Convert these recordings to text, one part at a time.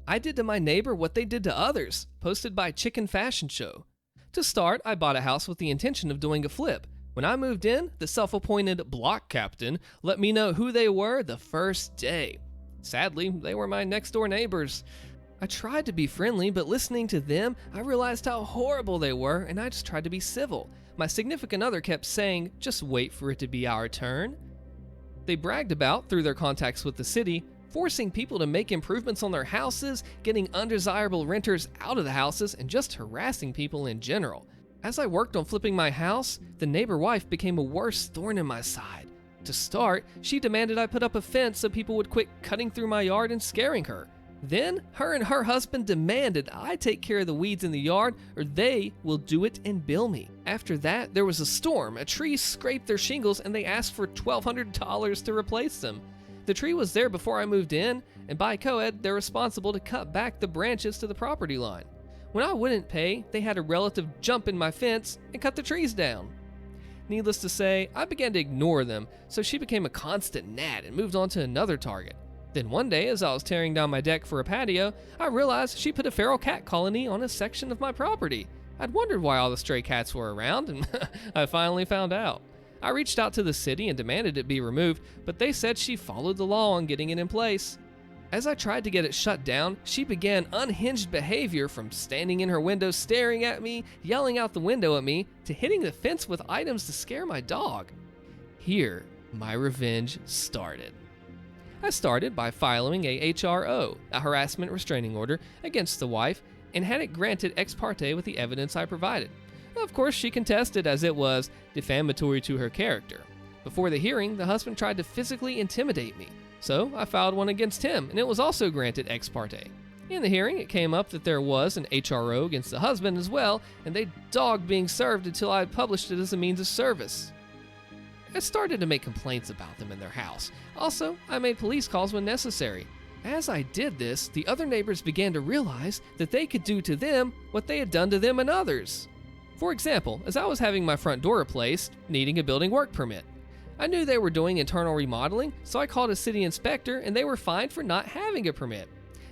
I did to my neighbor what they did to others, posted by Chicken Fashion Show. To start, I bought a house with the intention of doing a flip. When I moved in, the self-appointed block captain let me know who they were the first day. Sadly, they were my next-door neighbors. I tried to be friendly, but listening to them, I realized how horrible they were, and I just tried to be civil. My significant other kept saying, "Just wait for it to be our turn." They bragged about, through their contacts with the city, forcing people to make improvements on their houses, getting undesirable renters out of the houses, and just harassing people in general. As I worked on flipping my house, the neighbor wife became a worse thorn in my side. To start, she demanded I put up a fence so people would quit cutting through my yard and scaring her. Then, her and her husband demanded I take care of the weeds in the yard or they will do it and bill me. After that, there was a storm. A tree scraped their shingles and they asked for $1,200 to replace them. The tree was there before I moved in, and by co-ed, they're responsible to cut back the branches to the property line. When I wouldn't pay, they had a relative jump in my fence and cut the trees down. Needless to say, I began to ignore them, so she became a constant gnat and moved on to another target. Then one day, as I was tearing down my deck for a patio, I realized she put a feral cat colony on a section of my property. I'd wondered why all the stray cats were around, and I finally found out. I reached out to the city and demanded it be removed, but they said she followed the law on getting it in place. As I tried to get it shut down, she began unhinged behavior, from standing in her window staring at me, yelling out the window at me, to hitting the fence with items to scare my dog. Here, my revenge started. I started by filing a HRO, a harassment restraining order, against the wife, and had it granted ex parte with the evidence I provided. Of course, she contested, as it was defamatory to her character. Before the hearing, the husband tried to physically intimidate me, so I filed one against him, and it was also granted ex parte. In the hearing, it came up that there was an HRO against the husband as well, and they dogged being served until I had published it as a means of service. I started to make complaints about them in their house. Also, I made police calls when necessary. As I did this, the other neighbors began to realize that they could do to them what they had done to them and others. For example, as I was having my front door replaced, needing a building work permit, I knew they were doing internal remodeling, so I called a city inspector and they were fined for not having a permit.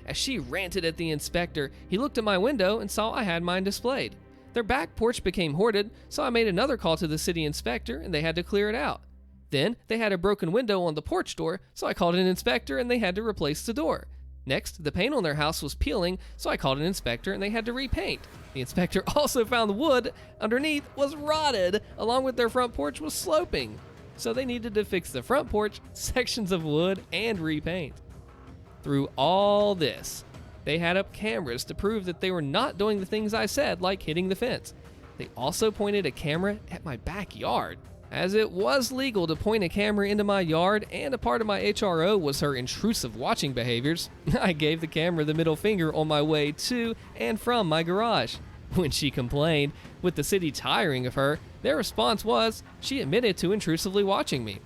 As she ranted at the inspector, he looked at my window and saw I had mine displayed. Their back porch became hoarded, so I made another call to the city inspector and they had to clear it out. Then, they had a broken window on the porch door, so I called an inspector and they had to replace the door. Next, the paint on their house was peeling, so I called an inspector and they had to repaint. The inspector also found the wood underneath was rotted, along with their front porch was sloping. So they needed to fix the front porch, sections of wood, and repaint. Through all this, they had up cameras to prove that they were not doing the things I said, like hitting the fence. They also pointed a camera at my backyard. As it was legal to point a camera into my yard, and a part of my HRO was her intrusive watching behaviors, I gave the camera the middle finger on my way to and from my garage. When she complained, with the city tiring of her, their response was she admitted to intrusively watching me.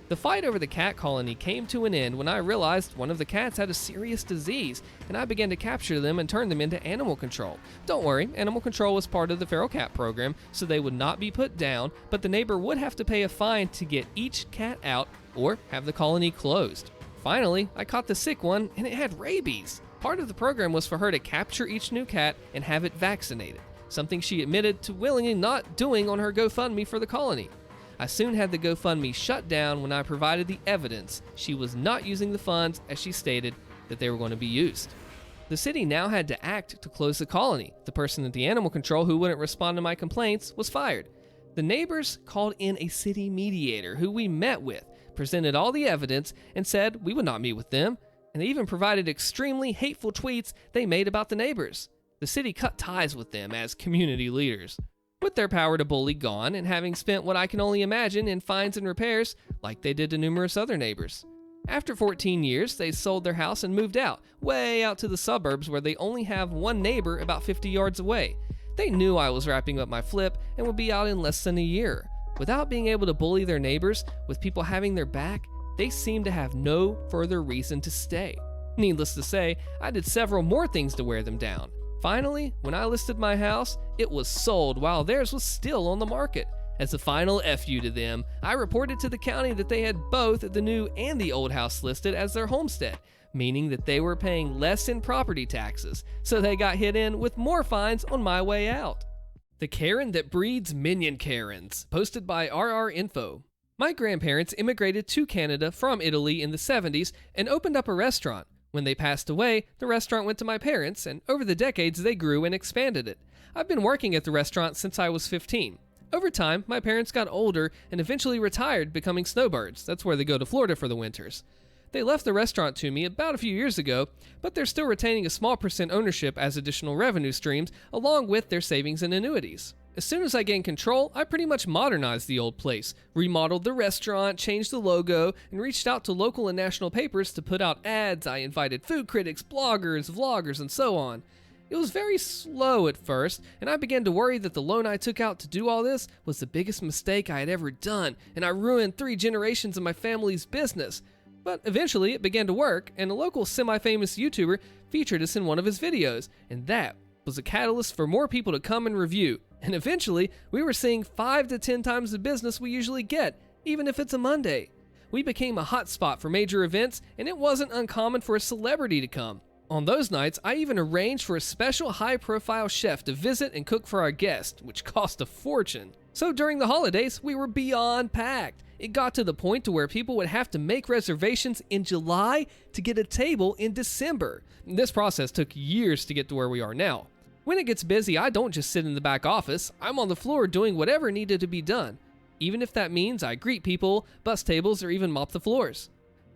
The fight over the cat colony came to an end when I realized one of the cats had a serious disease, and I began to capture them and turn them into animal control. Don't worry, animal control was part of the feral cat program, so they would not be put down, but the neighbor would have to pay a fine to get each cat out or have the colony closed. Finally, I caught the sick one, and it had rabies. Part of the program was for her to capture each new cat and have it vaccinated, something she admitted to willingly not doing on her GoFundMe for the colony. I soon had the GoFundMe shut down when I provided the evidence she was not using the funds as she stated that they were going to be used. The city now had to act to close the colony. The person at the animal control who wouldn't respond to my complaints was fired. The neighbors called in a city mediator who we met with, presented all the evidence, and said we would not meet with them, and they even provided extremely hateful tweets they made about the neighbors. The city cut ties with them as community leaders. With their power to bully gone, and having spent what I can only imagine in fines and repairs, like they did to numerous other neighbors. After 14 years, they sold their house and moved out, way out to the suburbs where they only have one neighbor about 50 yards away. They knew I was wrapping up my flip and would be out in less than a year. Without being able to bully their neighbors, with people having their back, they seemed to have no further reason to stay. Needless to say, I did several more things to wear them down. Finally, when I listed my house, it was sold while theirs was still on the market. As a final FU to them, I reported to the county that they had both the new and the old house listed as their homestead. meaning that they were paying less in property taxes, so they got hit in with more fines on my way out. The Karen that breeds minion Karens, posted by RR Info. My grandparents immigrated to Canada from Italy in the 70s and opened up a restaurant. When they passed away, the restaurant went to my parents, and over the decades they grew and expanded it. I've been working at the restaurant since I was 15. Over time, my parents got older and eventually retired, becoming snowbirds. That's where they go to Florida for the winters. They left the restaurant to me about a few years ago, but they're still retaining a small % ownership as additional revenue streams, along with their savings and annuities. As soon as I gained control, I pretty much modernized the old place, remodeled the restaurant, changed the logo, and reached out to local and national papers to put out ads. I invited food critics, bloggers, vloggers, and so on. It was very slow at first, and I began to worry that the loan I took out to do all this was the biggest mistake I had ever done, and I ruined 3 generations of my family's business. But eventually it began to work, and a local semi-famous YouTuber featured us in one of his videos, and that was a catalyst for more people to come and review. And eventually, we were seeing 5 to 10 times the business we usually get, even if it's a Monday. We became a hot spot for major events, and it wasn't uncommon for a celebrity to come. On those nights, I even arranged for a special high-profile chef to visit and cook for our guests, which cost a fortune. So during the holidays, we were beyond packed. It got to the point to where people would have to make reservations in July to get a table in December. This process took years to get to where we are now. When it gets busy, I don't just sit in the back office. I'm on the floor doing whatever needed to be done, even if that means I greet people, bus tables, or even mop the floors.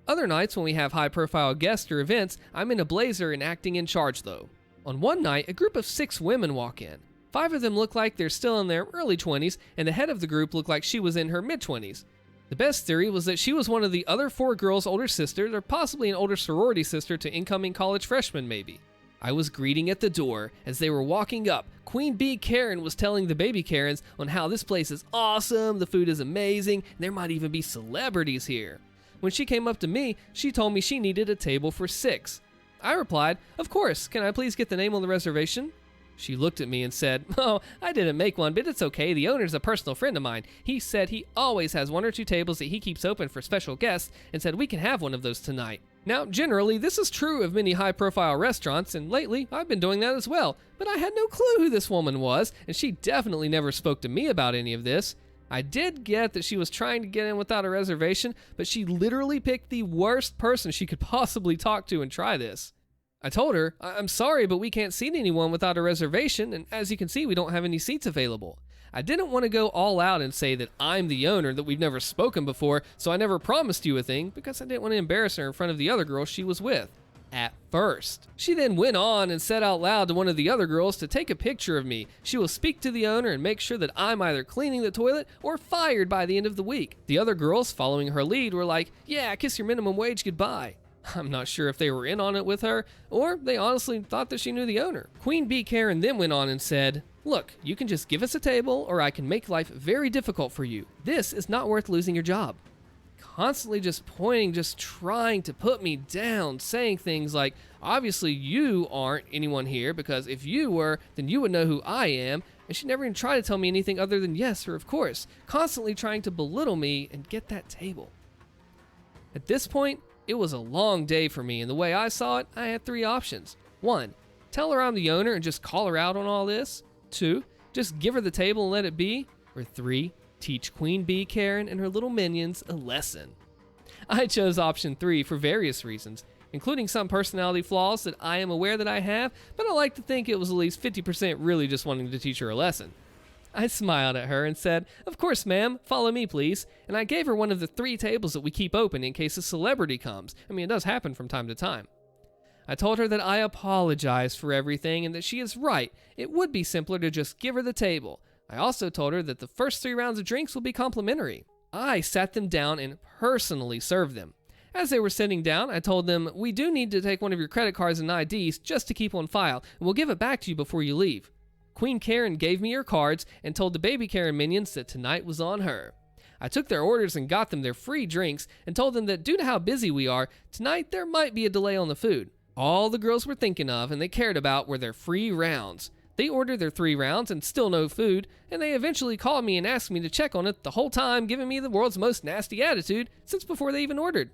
Other nights when we have high-profile guests or events, I'm in a blazer and acting in charge though. On one night, a group of 6 women walk in. 5 of them look like they're still in their early 20s, and the head of the group looked like she was in her mid-20s. The best theory was that she was one of the other 4 girls' older sisters, or possibly an older sorority sister to incoming college freshmen maybe. I was greeting at the door. As they were walking up, Queen Bee Karen was telling the baby Karens on how this place is awesome, the food is amazing, and there might even be celebrities here. When she came up to me, she told me she needed a table for 6. I replied, "Of course, can I please get the name on the reservation?" She looked at me and said, "Oh, I didn't make one, but it's okay. The owner's a personal friend of mine. He said he always has 1 or 2 tables that he keeps open for special guests and said we can have one of those tonight." Now, generally, this is true of many high-profile restaurants, and lately, I've been doing that as well, but I had no clue who this woman was, and she definitely never spoke to me about any of this. I did get that she was trying to get in without a reservation, but she literally picked the worst person she could possibly talk to and try this. I told her, "I'm sorry, but we can't seat anyone without a reservation, and as you can see, we don't have any seats available." I didn't want to go all out and say that I'm the owner, that we've never spoken before, so I never promised you a thing, because I didn't want to embarrass her in front of the other girls she was with. At first. She then went on and said out loud to one of the other girls to take a picture of me. She will speak to the owner and make sure that I'm either cleaning the toilet or fired by the end of the week. The other girls, following her lead, were like, "Yeah, kiss your minimum wage goodbye." I'm not sure if they were in on it with her, or they honestly thought that she knew the owner. Queen Bee Karen then went on and said, "Look, you can just give us a table, or I can make life very difficult for you. This is not worth losing your job." Constantly just pointing, just trying to put me down, saying things like, "Obviously you aren't anyone here, because if you were, then you would know who I am," and she never even tried to tell me anything other than yes or of course, constantly trying to belittle me and get that table. At this point, it was a long day for me, and the way I saw it, I had 3 options. 1, tell her I'm the owner and just call her out on all this. 2, just give her the table and let it be. Or 3, teach Queen Bee Karen and her little minions a lesson. I chose option 3 for various reasons, including some personality flaws that I am aware that I have, but I like to think it was at least 50% really just wanting to teach her a lesson. I smiled at her and said, "Of course, ma'am, follow me, please." And I gave her one of the 3 tables that we keep open in case a celebrity comes. I mean, it does happen from time to time. I told her that I apologized for everything and that she is right. It would be simpler to just give her the table. I also told her that the first 3 rounds of drinks will be complimentary. I sat them down and personally served them. As they were sitting down, I told them, "We do need to take one of your credit cards and IDs just to keep on file, and we'll give it back to you before you leave." Queen Karen gave me her cards and told the baby Karen minions that tonight was on her. I took their orders and got them their free drinks and told them that due to how busy we are, tonight there might be a delay on the food. All the girls were thinking of and they cared about were their free rounds. They ordered their 3 rounds and still no food, and they eventually called me and asked me to check on it, the whole time giving me the world's most nasty attitude since before they even ordered.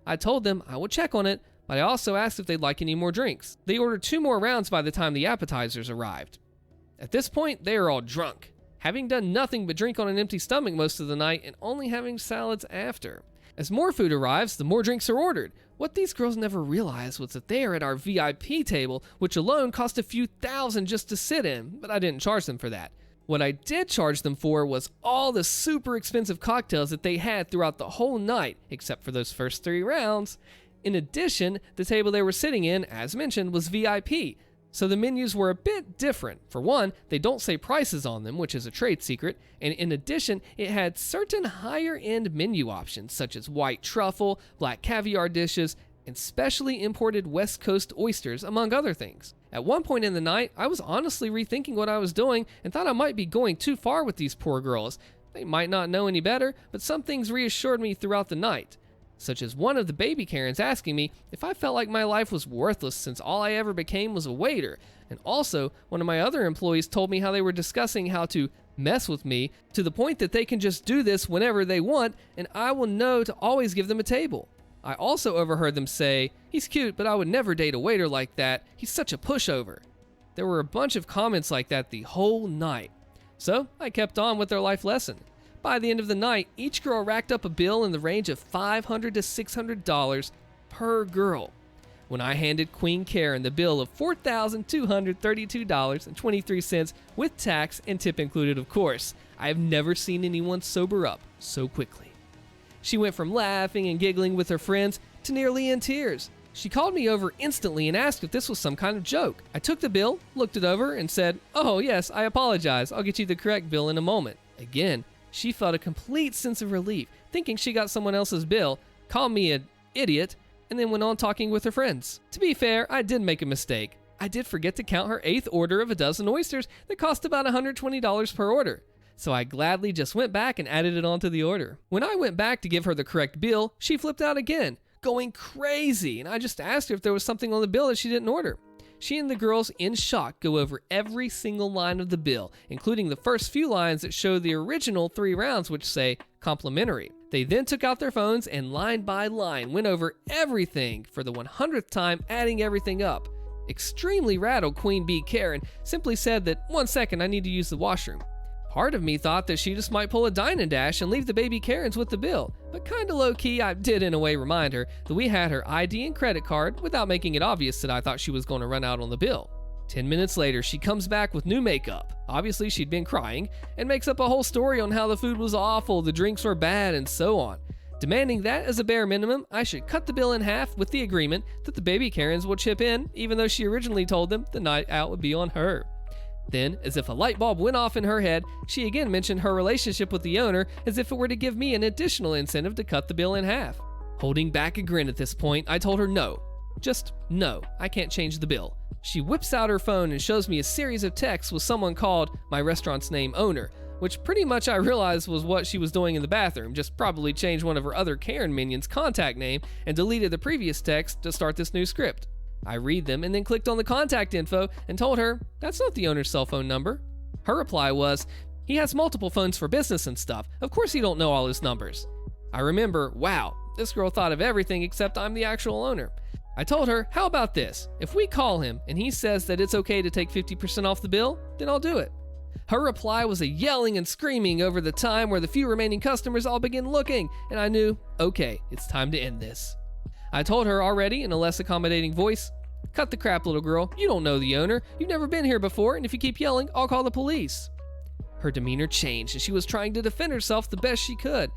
I told them I would check on it, but I also asked if they'd like any more drinks. They ordered 2 more rounds by the time the appetizers arrived. At this point, they are all drunk, having done nothing but drink on an empty stomach most of the night and only having salads after. As more food arrives, the more drinks are ordered. What these girls never realized was that they are at our VIP table, which alone cost a few thousand just to sit in, but I didn't charge them for that. What I did charge them for was all the super expensive cocktails that they had throughout the whole night, except for those first 3 rounds. In addition, the table they were sitting in, as mentioned, was VIP, so the menus were a bit different. For one, they don't say prices on them, which is a trade secret, and in addition, it had certain higher-end menu options, such as white truffle, black caviar dishes, and specially imported West Coast oysters, among other things. At one point in the night, I was honestly rethinking what I was doing and thought I might be going too far with these poor girls. They might not know any better, but some things reassured me throughout the night, such as one of the baby Karens asking me if I felt like my life was worthless since all I ever became was a waiter, and also one of my other employees told me how they were discussing how to mess with me to the point that they can just do this whenever they want and I will know to always give them a table. I also overheard them say, "He's cute, but I would never date a waiter like that. He's such a pushover." There were a bunch of comments like that the whole night. So I kept on with their life lesson. By the end of the night, each girl racked up a bill in the range of $500 to $600 per girl. When I handed Queen Karen the bill of $4,232.23 with tax and tip included, of course, I have never seen anyone sober up so quickly. She went from laughing and giggling with her friends to nearly in tears. She called me over instantly and asked if this was some kind of joke. I took the bill, looked it over, and said, "Oh yes, I apologize. I'll get you the correct bill in a moment." Again, she felt a complete sense of relief, thinking she got someone else's bill, called me an idiot, and then went on talking with her friends. To be fair, I did make a mistake. I did forget to count her 8th order of a dozen oysters that cost about $120 per order. So I gladly just went back and added it onto the order. When I went back to give her the correct bill, she flipped out again, going crazy, and I just asked her if there was something on the bill that she didn't order. She and the girls, in shock, go over every single line of the bill, including the first few lines that show the original 3 rounds, which say complimentary. They then took out their phones and line by line went over everything for the 100th time, adding everything up. Extremely rattled, Queen Bee Karen simply said that, "1 second, I need to use the washroom." Part of me thought that she just might pull a dine and dash and leave the baby Karens with the bill, but kinda low-key I did in a way remind her that we had her ID and credit card without making it obvious that I thought she was going to run out on the bill. 10 minutes later, she comes back with new makeup. Obviously she'd been crying, and makes up a whole story on how the food was awful, the drinks were bad, and so on, demanding that as a bare minimum, I should cut the bill in half with the agreement that the baby Karens will chip in, even though she originally told them the night out would be on her. Then, as if a light bulb went off in her head, she again mentioned her relationship with the owner as if it were to give me an additional incentive to cut the bill in half. Holding back a grin at this point, I told her no. Just no, I can't change the bill. She whips out her phone and shows me a series of texts with someone called my restaurant's name owner, which pretty much I realized was what she was doing in the bathroom, just probably changed one of her other Karen minions' contact name and deleted the previous text to start this new script. I read them and then clicked on the contact info and told her that's not the owner's cell phone number. Her reply was, "He has multiple phones for business and stuff. Of course you don't know all his numbers." I remember, wow, this girl thought of everything except I'm the actual owner. I told her, how about this? If we call him and he says that it's okay to take 50% off the bill, then I'll do it. Her reply was a yelling and screaming over the time where the few remaining customers all begin looking, and I knew, okay, it's time to end this. I told her already in a less accommodating voice, "Cut the crap, little girl. You don't know the owner. You've never been here before, and if you keep yelling, I'll call the police." Her demeanor changed, and she was trying to defend herself the best she could.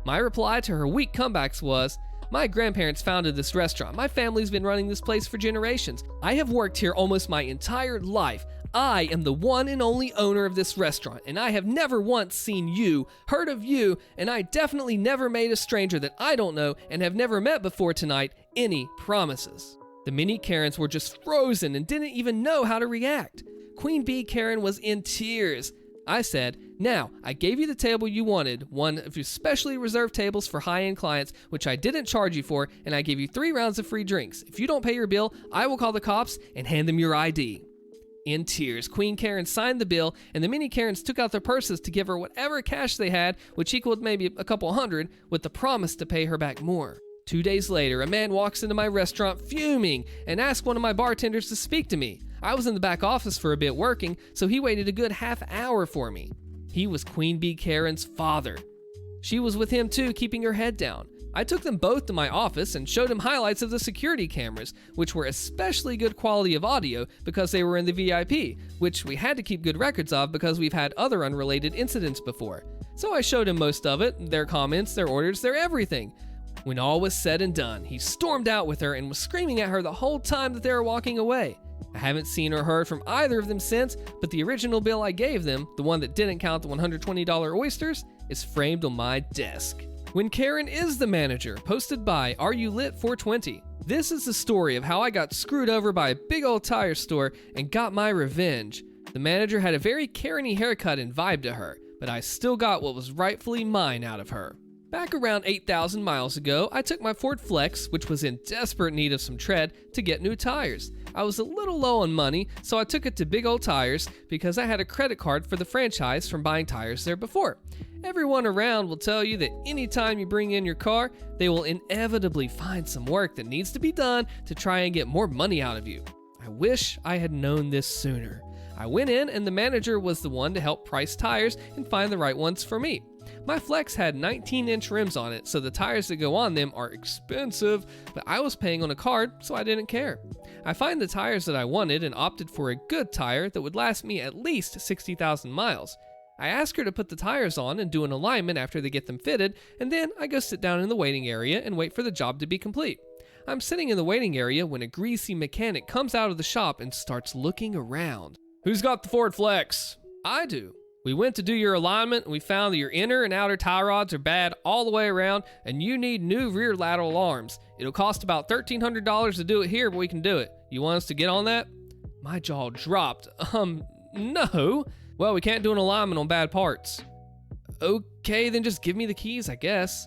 My reply to her weak comebacks was, "My grandparents founded this restaurant. My family's been running this place for generations. I have worked here almost my entire life. I am the one and only owner of this restaurant, and I have never once seen you, heard of you, and I definitely never made a stranger that I don't know and have never met before tonight any promises." The mini Karens were just frozen and didn't even know how to react. Queen Bee Karen was in tears. I said, "Now, I gave you the table you wanted, one of your specially reserved tables for high-end clients, which I didn't charge you for, and I gave you 3 rounds of free drinks. If you don't pay your bill, I will call the cops and hand them your ID." In tears, Queen Karen signed the bill, and the mini Karens took out their purses to give her whatever cash they had, which equaled maybe a couple hundred, with the promise to pay her back more. 2 days later, a man walks into my restaurant fuming and asks one of my bartenders to speak to me. I was in the back office for a bit working, so he waited a good half hour for me. He was Queen Bee Karen's father. She was with him too, keeping her head down. I took them both to my office and showed him highlights of the security cameras, which were especially good quality of audio because they were in the VIP, which we had to keep good records of because we've had other unrelated incidents before. So I showed him most of it, their comments, their orders, their everything. When all was said and done, he stormed out with her and was screaming at her the whole time that they were walking away. I haven't seen or heard from either of them since, but the original bill I gave them, the one that didn't count the $120 oysters, is framed on my desk. When Karen is the manager, posted by Are You Lit 420. This is the story of how I got screwed over by a big old tire store and got my revenge. The manager had a very Karen-y haircut and vibe to her, but I still got what was rightfully mine out of her. Back around 8,000 miles ago, I took my Ford Flex, which was in desperate need of some tread, to get new tires. I was a little low on money, so I took it to Big Old Tires because I had a credit card for the franchise from buying tires there before. Everyone around will tell you that anytime you bring in your car, they will inevitably find some work that needs to be done to try and get more money out of you. I wish I had known this sooner. I went in and the manager was the one to help price tires and find the right ones for me. My Flex had 19-inch rims on it, so the tires that go on them are expensive, but I was paying on a card, so I didn't care. I found the tires that I wanted and opted for a good tire that would last me at least 60,000 miles. I asked her to put the tires on and do an alignment after they get them fitted, and then I go sit down in the waiting area and wait for the job to be complete. I'm sitting in the waiting area when a greasy mechanic comes out of the shop and starts looking around. "Who's got the Ford Flex?" "I do. We went to do your alignment and we found that your inner and outer tie rods are bad all the way around and you need new rear lateral arms. It'll cost about $1,300 to do it here, but we can do it. You want us to get on that?" My jaw dropped. No. "Well, we can't do an alignment on bad parts." "Okay, then just give me the keys, I guess."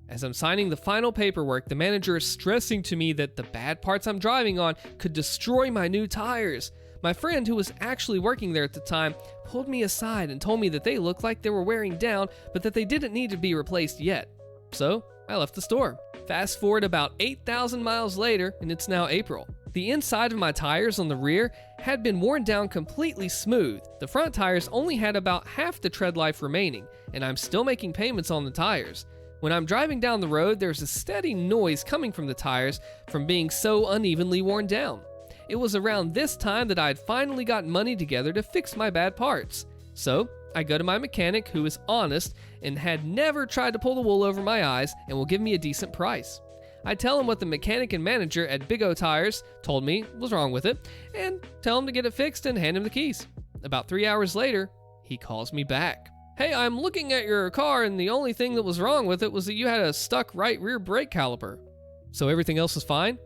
As I'm signing the final paperwork, the manager is stressing to me that the bad parts I'm driving on could destroy my new tires. My friend, who was actually working there at the time, pulled me aside and told me that they looked like they were wearing down, but that they didn't need to be replaced yet. So I left the store. Fast forward about 8,000 miles later, and it's now April. The inside of my tires on the rear had been worn down completely smooth. The front tires only had about half the tread life remaining, and I'm still making payments on the tires. When I'm driving down the road, there's a steady noise coming from the tires from being so unevenly worn down. It was around this time that I had finally gotten money together to fix my bad parts. So I go to my mechanic, who is honest and had never tried to pull the wool over my eyes and will give me a decent price. I tell him what the mechanic and manager at Big O Tires told me was wrong with it and tell him to get it fixed and hand him the keys. About 3 hours later, he calls me back. "Hey, I'm looking at your car and the only thing that was wrong with it was that you had a stuck right rear brake caliper." "So everything else is fine?"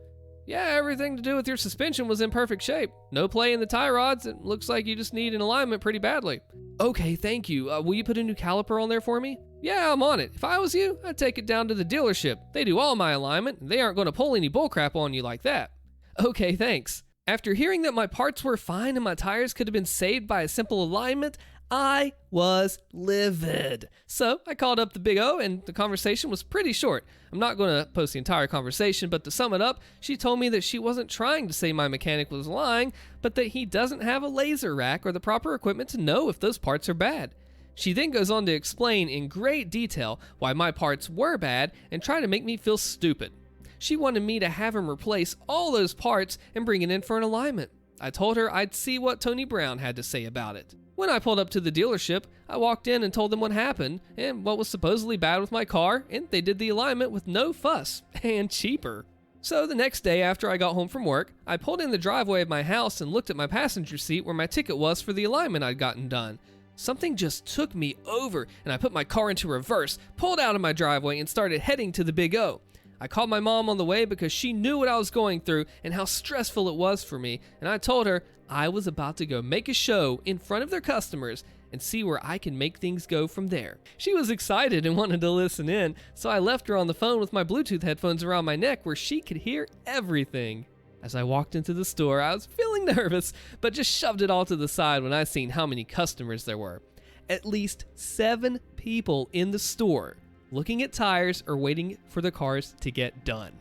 "Yeah, everything to do with your suspension was in perfect shape. No play in the tie rods. It looks like you just need an alignment pretty badly." "Okay, thank you. Will you put a new caliper on there for me?" "Yeah, I'm on it. If I was you, I'd take it down to the dealership. They do all my alignment, and they aren't going to pull any bullcrap on you like that." "Okay, thanks." After hearing that my parts were fine and my tires could have been saved by a simple alignment, I was livid. So I called up the Big O and the conversation was pretty short. I'm not going to post the entire conversation, but to sum it up, she told me that she wasn't trying to say my mechanic was lying, but that he doesn't have a laser rack or the proper equipment to know if those parts are bad. She then goes on to explain in great detail why my parts were bad and try to make me feel stupid. She wanted me to have him replace all those parts and bring it in for an alignment. I told her I'd see what Tony Brown had to say about it. When I pulled up to the dealership, I walked in and told them what happened and what was supposedly bad with my car, and they did the alignment with no fuss and cheaper. So the next day after I got home from work, I pulled in the driveway of my house and looked at my passenger seat where my ticket was for the alignment I'd gotten done. Something just took me over and I put my car into reverse, pulled out of my driveway, and started heading to the Big O. I called my mom on the way because she knew what I was going through and how stressful it was for me, and I told her I was about to go make a show in front of their customers and see where I can make things go from there. She was excited and wanted to listen in, so I left her on the phone with my Bluetooth headphones around my neck where she could hear everything. As I walked into the store, I was feeling nervous, but just shoved it all to the side when I seen how many customers there were. At least 7 people in the store. looking at tires or waiting for the cars to get done.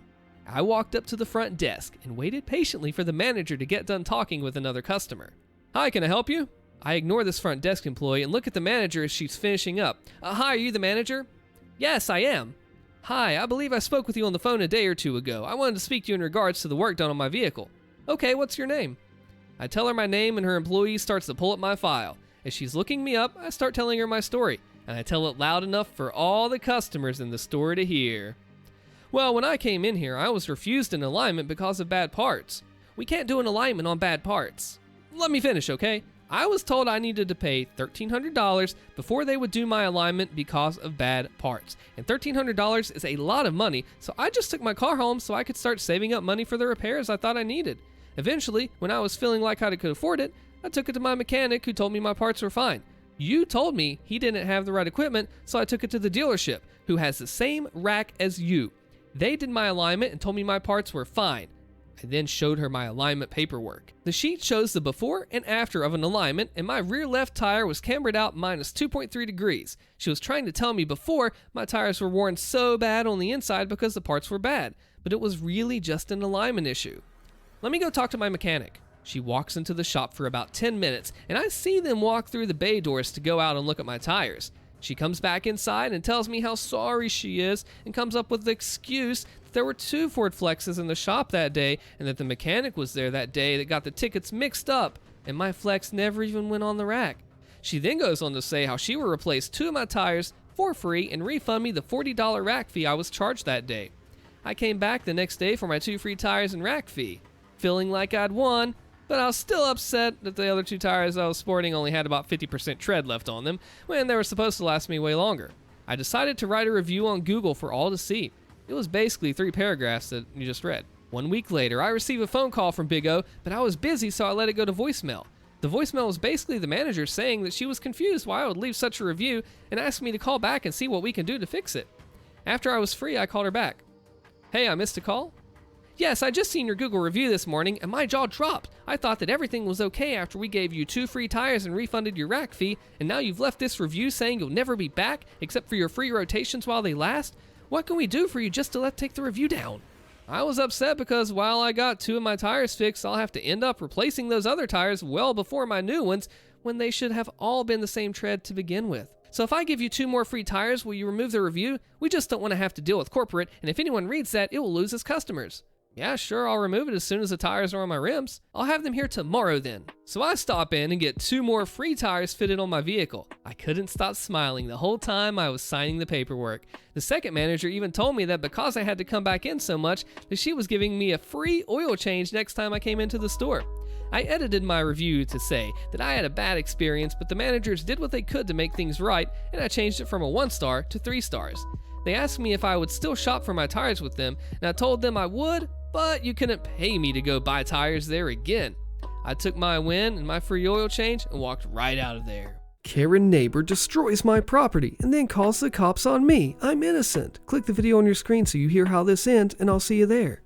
I walked up to the front desk and waited patiently for the manager to get done talking with another customer. Hi, can I help you? I ignore this front desk employee and look at the manager as she's finishing up. Hi, are you the manager? Yes, I am. Hi, I believe I spoke with you on the phone a day or two ago. I wanted to speak to you in regards to the work done on my vehicle. Okay, what's your name? I tell her my name and her employee starts to pull up my file. As she's looking me up, I start telling her my story, and I tell it loud enough for all the customers in the store to hear. Well, when I came in here, I was refused an alignment because of bad parts. We can't do an alignment on bad parts. Let me finish, okay? I was told I needed to pay $1,300 before they would do my alignment because of bad parts. And $1,300 is a lot of money, so I just took my car home so I could start saving up money for the repairs I thought I needed. Eventually, when I was feeling like I could afford it, I took it to my mechanic who told me my parts were fine. You told me he didn't have the right equipment, so I took it to the dealership, who has the same rack as you. They did my alignment and told me my parts were fine. I then showed her my alignment paperwork. The sheet shows the before and after of an alignment, and my rear left tire was cambered out minus 2.3 degrees. She was trying to tell me before my tires were worn so bad on the inside because the parts were bad, but it was really just an alignment issue. Let me go talk to my mechanic. She walks into the shop for about 10 minutes, and I see them walk through the bay doors to go out and look at my tires. She comes back inside and tells me how sorry she is and comes up with the excuse that there were 2 Ford Flexes in the shop that day and that the mechanic was there that day that got the tickets mixed up and my Flex never even went on the rack. She then goes on to say how she will replace 2 of my tires for free and refund me the $40 rack fee I was charged that day. I came back the next day for my 2 free tires and rack fee, feeling like I'd won, but I was still upset that the other 2 tires I was sporting only had about 50% tread left on them when they were supposed to last me way longer. I decided to write a review on Google for all to see. It was basically 3 paragraphs that you just read. 1 week later, I received a phone call from Big O, but I was busy so I let it go to voicemail. The voicemail was basically the manager saying that she was confused why I would leave such a review and asked me to call back and see what we can do to fix it. After I was free, I called her back. Hey, I missed a call? Yes, I just seen your Google review this morning and my jaw dropped. I thought that everything was okay after we gave you 2 free tires and refunded your rack fee, and now you've left this review saying you'll never be back except for your free rotations while they last? What can we do for you just to take the review down? I was upset because while I got 2 of my tires fixed, I'll have to end up replacing those other tires well before my new ones when they should have all been the same tread to begin with. So if I give you 2 more free tires, will you remove the review? We just don't want to have to deal with corporate, and if anyone reads that, it will lose its customers. Yeah, sure, I'll remove it as soon as the tires are on my rims. I'll have them here tomorrow then. So I stop in and get 2 more free tires fitted on my vehicle. I couldn't stop smiling the whole time I was signing the paperwork. The second manager even told me that because I had to come back in so much, that she was giving me a free oil change next time I came into the store. I edited my review to say that I had a bad experience, but the managers did what they could to make things right, and I changed it from a 1 star to 3 stars. They asked me if I would still shop for my tires with them, and I told them I would, but you couldn't pay me to go buy tires there again. I took my win and my free oil change and walked right out of there. Karen neighbor destroys my property and then calls the cops on me. I'm innocent. Click the video on your screen so you hear how this ends, and I'll see you there.